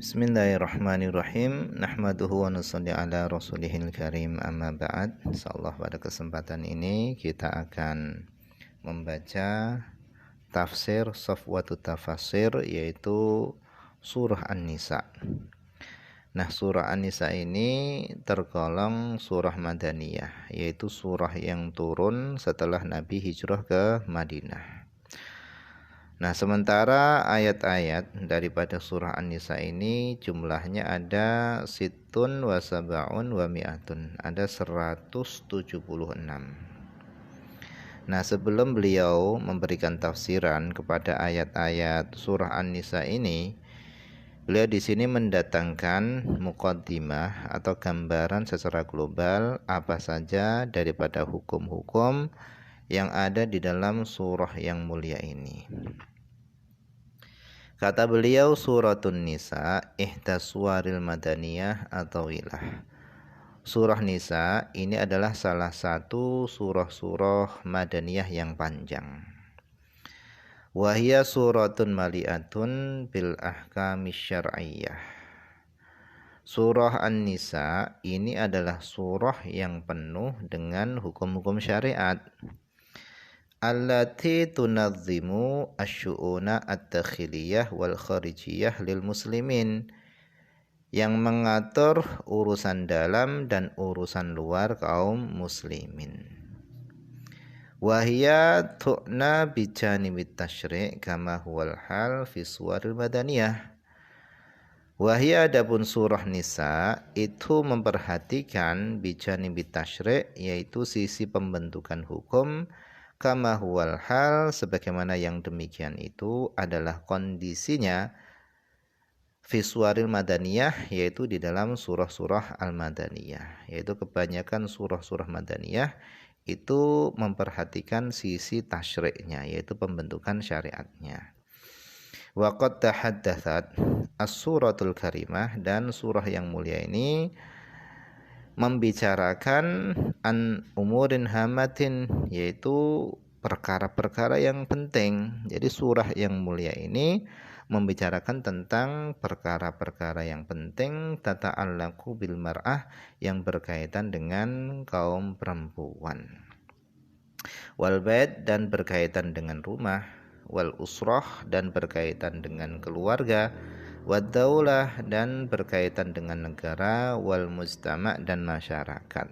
Bismillahirrahmanirrahim. Nahmaduhu wa nusalli ala rasulihil karim, amma ba'd. Insyaallah pada kesempatan ini kita akan membaca tafsir Safwatut Tafasir, yaitu surah An-Nisa. Nah, surah An-Nisa ini tergolong surah Madaniyah, yaitu surah yang turun setelah Nabi hijrah ke Madinah. Nah, sementara ayat-ayat daripada surah An-Nisa ini jumlahnya ada situn wa sab'un wa mi'atun, ada 176. Nah, sebelum beliau memberikan tafsiran kepada ayat-ayat surah An-Nisa ini, beliau di sini mendatangkan muqaddimah atau gambaran secara global apa saja daripada hukum-hukum yang ada di dalam surah yang mulia ini. Kata beliau, suratun Nisa ihdas suwaril madaniyah atau wilah. Surah Nisa ini adalah salah satu surah-surah madaniyah yang panjang. Wahia suratun mali'atun bil ahkami syar'iyyah. Surah An-Nisa ini adalah surah yang penuh dengan hukum-hukum syariat. Allati tunazzimu asyu'una ad-dakhiliyah wal kharijiyah lil muslimin, yang mengatur urusan dalam dan urusan luar kaum muslimin. Wahia tu'na bijanibit tasyri' kama huwal hal fi suwaril madaniyah. Wahia adapun surah Nisa itu memperhatikan bijanibit tasyri', yaitu sisi pembentukan hukum, kama huwal hal sebagaimana yang demikian itu adalah kondisinya fi suwaril madaniyah, yaitu di dalam surah-surah al-madaniyah, yaitu kebanyakan surah-surah madaniyah itu memperhatikan sisi tasyri'nya, yaitu pembentukan syariatnya. Wa qad tahaddatsat as-suratul karimah, dan surah yang mulia ini membicarakan an umurin hamatin, yaitu perkara-perkara yang penting. Jadi surah yang mulia ini membicarakan tentang perkara-perkara yang penting, tata'allaqu bil mar'ah, yang berkaitan dengan kaum perempuan, wal bait, dan berkaitan dengan rumah, wal usrah, dan berkaitan dengan keluarga, wadaulah, dan berkaitan dengan negara, wal mujtama', dan masyarakat.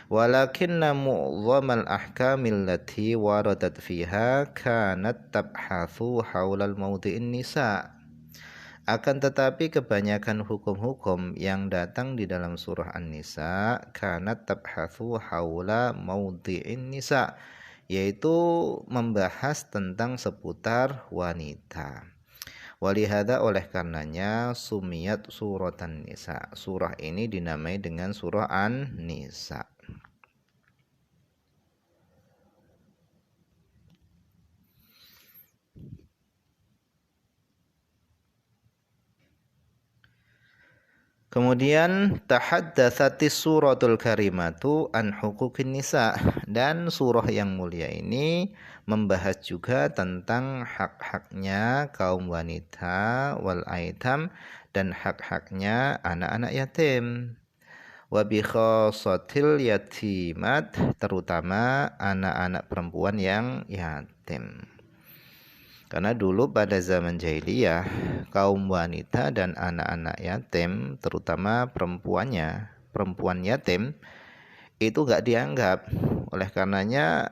Walakinna mu'dhamal ahkamil lati waradat fiha kanat tabhathu haulal mawdi'in nisa. Akan tetapi kebanyakan hukum-hukum yang datang di dalam surah An-Nisa kanat tabhathu haula mawdi'in nisa, yaitu membahas tentang seputar wanita. Walihada, oleh karenanya sumiyat suratan Nisa, surah ini dinamai dengan surah An-Nisa. Kemudian tahaddatsatis suratul karimatu an huquqin nisa, dan surah yang mulia ini membahas juga tentang hak-haknya kaum wanita, wal aitam, dan hak-haknya anak-anak yatim. Wa bi khassatil yatimat, terutama anak-anak perempuan yang yatim. Karena dulu pada zaman jahiliyah, kaum wanita dan anak-anak yatim, terutama perempuan yatim, itu gak dianggap. Oleh karenanya,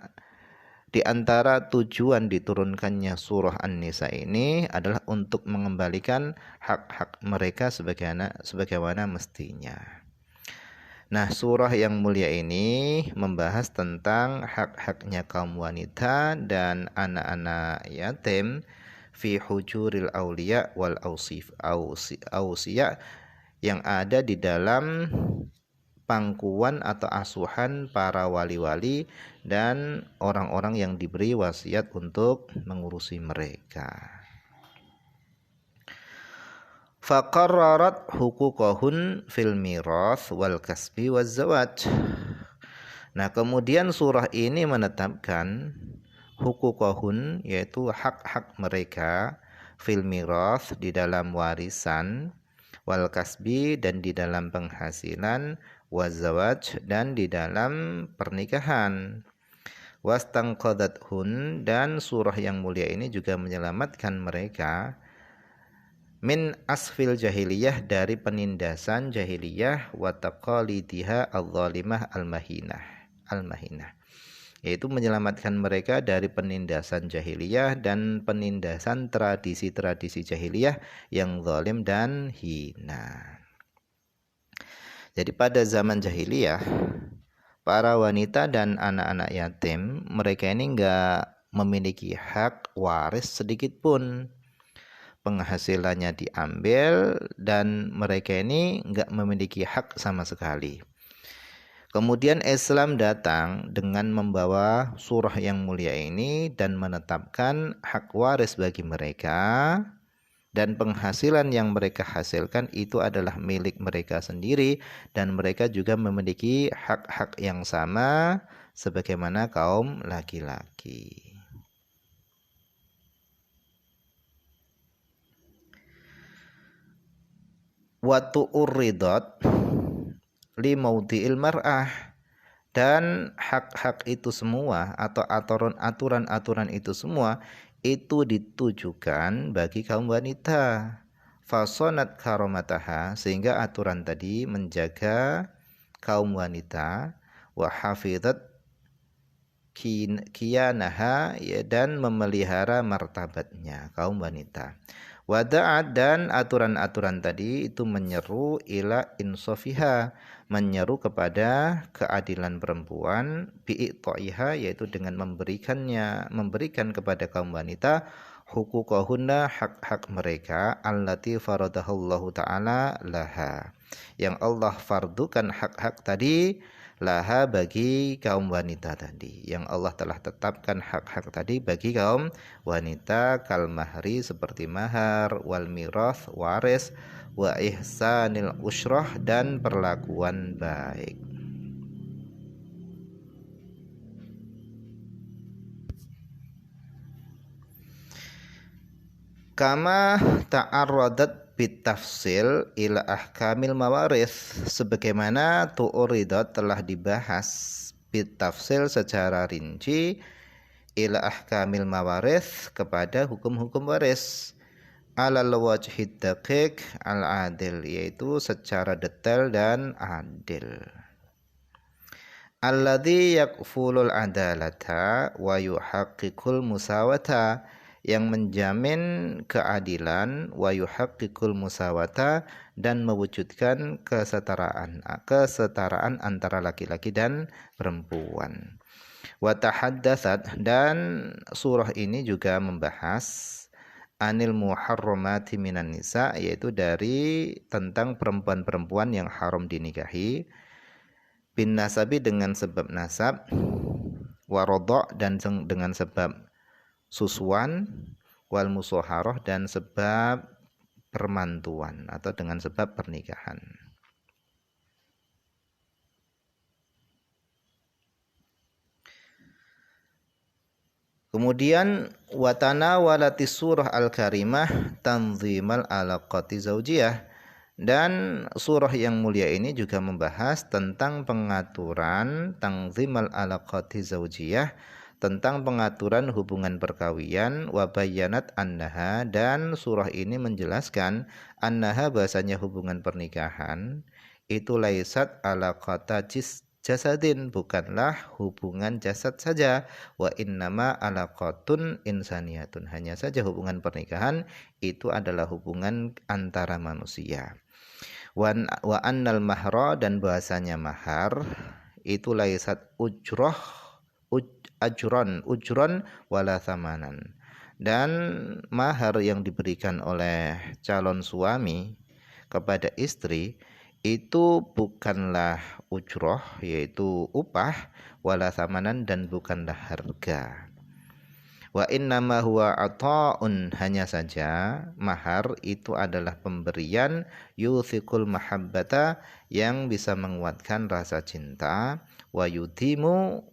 di antara tujuan diturunkannya surah An-Nisa ini adalah untuk mengembalikan hak-hak mereka sebagaimana mestinya. Nah, surah yang mulia ini membahas tentang hak-haknya kaum wanita dan anak-anak yatim fi hujuril auliya wal ausiya, yang ada di dalam pangkuan atau asuhan para wali-wali dan orang-orang yang diberi wasiat untuk mengurusi mereka. Faqarrarat huquqahun fil mirath wal kasbi waz zawaj. Nah, kemudian surah ini menetapkan huquqahun, yaitu hak-hak mereka, fil mirath, di dalam warisan, wal kasbi dan di dalam penghasilan, wazawaj dan di dalam pernikahan. Wastangqadathun dan surah yang mulia ini juga menyelamatkan mereka min asfil jahiliyah dari penindasan jahiliyah wa taqalidiha al-zalimah al-mahinah yaitu menyelamatkan mereka dari penindasan jahiliyah dan penindasan tradisi-tradisi jahiliyah yang zalim dan hina. Jadi pada zaman jahiliyah para wanita dan anak-anak yatim mereka ini enggak memiliki hak waris sedikit pun. Penghasilannya diambil dan mereka ini enggak memiliki hak sama sekali. Kemudian Islam datang dengan membawa surah yang mulia ini dan menetapkan hak waris bagi mereka dan penghasilan yang mereka hasilkan itu adalah milik mereka sendiri dan mereka juga memiliki hak-hak yang sama sebagaimana kaum laki-laki. Watu urridot li maudhi'il mar'ah dan hak-hak itu semua atau aturan-aturan itu semua itu ditujukan bagi kaum wanita. Fasonat karomataha sehingga aturan tadi menjaga kaum wanita wa hafizat kiyanaha ya, dan memelihara martabatnya kaum wanita. Wada'at dan aturan-aturan tadi itu menyeru ila insofiha, menyeru kepada keadilan perempuan bi'i'to'iha yaitu dengan memberikan kepada kaum wanita huquqahunna hak-hak mereka allati faradahallahu ta'ala laha yang Allah fardukan hak-hak tadi laha bagi kaum wanita tadi yang Allah telah tetapkan hak-hak tadi bagi kaum wanita kal mahri seperti mahar wal mirath waris wa ihsanil usyrah dan perlakuan baik. Kama ta'arradat bitafsil ila ahkamil mawaris sebagaimana tu'uridat telah dibahas bitafsil secara rinci ila ahkamil mawaris kepada hukum-hukum waris alal wajhid daqiq al-adil yaitu secara detail dan adil. Alladzi yakfulul adalata wa yuhaqqiqul musawata yang menjamin keadilan wa yuhaqqiqul musawata dan mewujudkan kesetaraan antara laki-laki dan perempuan. Wa tahaddatsat dan surah ini juga membahas anil muharramati minan nisa yaitu dari tentang perempuan-perempuan yang haram dinikahi bin nasabi dengan sebab nasab warodok dan dengan sebab susuan wal musoharoh dan sebab permantuan atau dengan sebab pernikahan. Kemudian watana walatis surah al-karimah tanzimal alaqati zaujiyah dan surah yang mulia ini juga membahas tentang pengaturan tanzimal alaqati zaujiyah tentang pengaturan hubungan perkawinan wa bayyanat annaha dan surah ini menjelaskan annaha bahasanya hubungan pernikahan itu laisat alaqata jasadin bukanlah hubungan jasad saja wa innama alaqatun insaniyatun hanya saja hubungan pernikahan itu adalah hubungan antara manusia wa annal mahra dan bahasanya mahar itu laisat ujron wala thamanan dan mahar yang diberikan oleh calon suami kepada istri itu bukanlah ujroh yaitu upah wala thamanan dan bukanlah harga. Wa innama huwa ata'un hanya saja mahar itu adalah pemberian yuthiqul mahabbata yang bisa menguatkan rasa cinta wa yudimu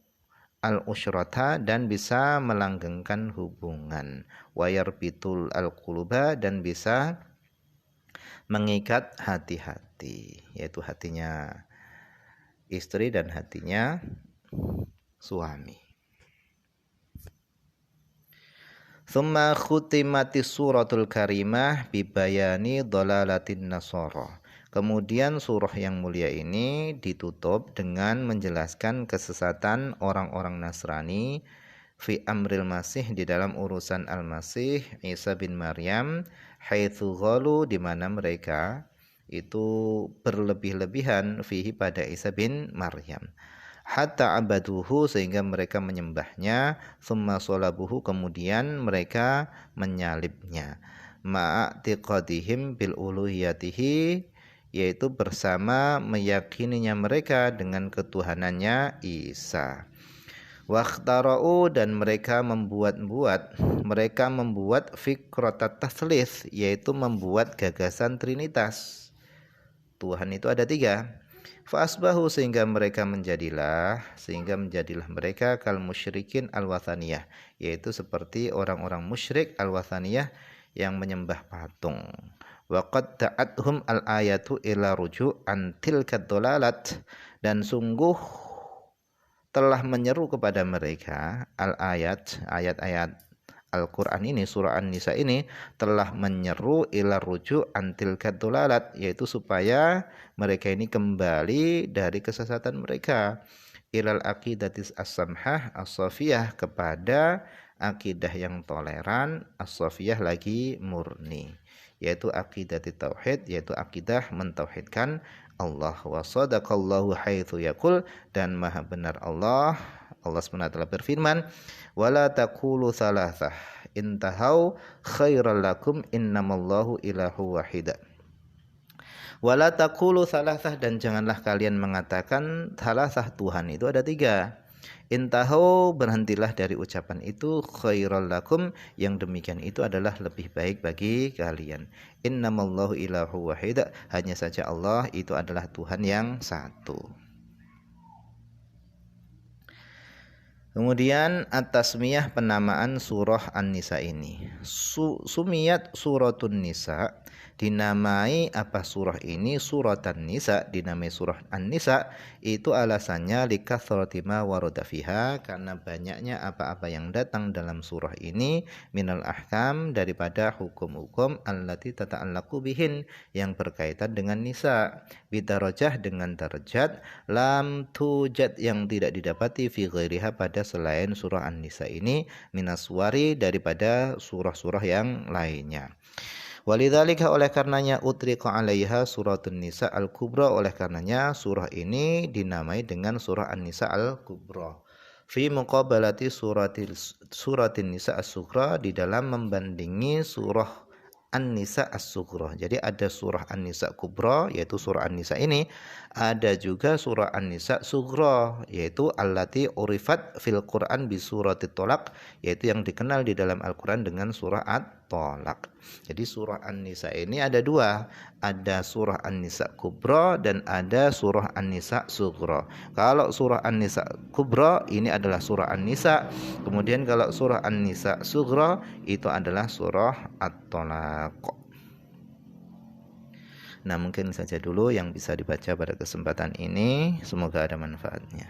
al-usyrata dan bisa melanggengkan hubungan wa yarbitul al-quluba dan bisa mengikat hati-hati, yaitu hatinya istri dan hatinya suami. Tsumma khutimatis suratul karimah bibayani dhalalatin nasara. Kemudian surah yang mulia ini ditutup dengan menjelaskan kesesatan orang-orang Nasrani fi amril masih, di dalam urusan al-masih Isa bin Maryam, haitsu ghalu, di mana mereka itu berlebih-lebihan fihi pada Isa bin Maryam, hatta abaduhu, sehingga mereka menyembahnya, summa sholabuhu, kemudian mereka menyalibnya, ma'atiqadihim bil uluhiyatihi, yaitu bersama meyakininya mereka dengan ketuhanannya Isa. Wakhtara'u, dan mereka membuat fikratat tatslits, yaitu membuat gagasan trinitas. Tuhan itu ada 3. Fa'asbahu, sehingga menjadilah mereka kal musyrikin al-wathaniyah, yaitu seperti orang-orang musyrik al-wathaniyah yang menyembah patung. Wa qad ta'athum al-ayatu ila ruju'an tilkad dhalalat, dan sungguh telah menyeru kepada mereka ayat-ayat Al-Quran ini, surah An-Nisa ini telah menyeru ila ruju'an tilkad dhalalat, yaitu supaya mereka ini kembali dari kesesatan mereka, ilal aqidatis as-samhah as-safiyah, kepada akidah yang toleran, as-safiyah lagi murni, yaitu akidah tauhid, yaitu akidah mentauhidkan Allah. Wa sadaqallahu haitsu yaqul, dan maha benar Allah SWT berfirman, wala taqulu thalathah intahau khairal lakum innamallahu ilahu wahid. Wala taqulu thalathah, dan janganlah kalian mengatakan thalathah, Tuhan itu ada 3. Intahau, berhentilah dari ucapan itu, khairal lakum, yang demikian itu adalah lebih baik bagi kalian. Innamallahu ilahu wahid, hanya saja Allah itu adalah Tuhan yang satu. Kemudian at-tasmiyah, penamaan surah An-Nisa ini. Sumiyat suratun Nisa, dinamai apa surah ini suratan Nisa, dinamai surah An-Nisa, itu alasannya likathrati ma warada fiha, karena banyaknya apa-apa yang datang dalam surah ini, minal ahkam, daripada hukum-hukum allati tata'allaqu bihin, yang berkaitan dengan Nisa, bidarajah, dengan derajat, lam tujad, yang tidak didapati, fi ghairiha, pada selain surah An-Nisa ini, minaswari, daripada surah-surah yang lainnya. Walidzalika, oleh karenanya, utriqa 'alaiha suratun Nisa al-Kubra, oleh karenanya surah ini dinamai dengan surah An-Nisa al-Kubra. Fi muqabalati suratin Nisa as-Sughra, di dalam membandingi surah An-Nisa as-Sughra. Jadi ada surah An-Nisa Kubra, yaitu surah An-Nisa ini, ada juga surah An-Nisa Sughra, yaitu allati urifat fil Quran bi suratit Tolak, yaitu yang dikenal di dalam Al-Quran dengan surah At-Tolak. Jadi surah An-Nisa ini ada 2, ada surah An-Nisa Kubra dan ada surah An-Nisa Sughra. Kalau surah An-Nisa Kubra ini adalah surah An-Nisa, kemudian kalau surah An-Nisa Sughra itu adalah surah At-Tolak. Nah, mungkin saja dulu yang bisa dibaca pada kesempatan ini. Semoga ada manfaatnya.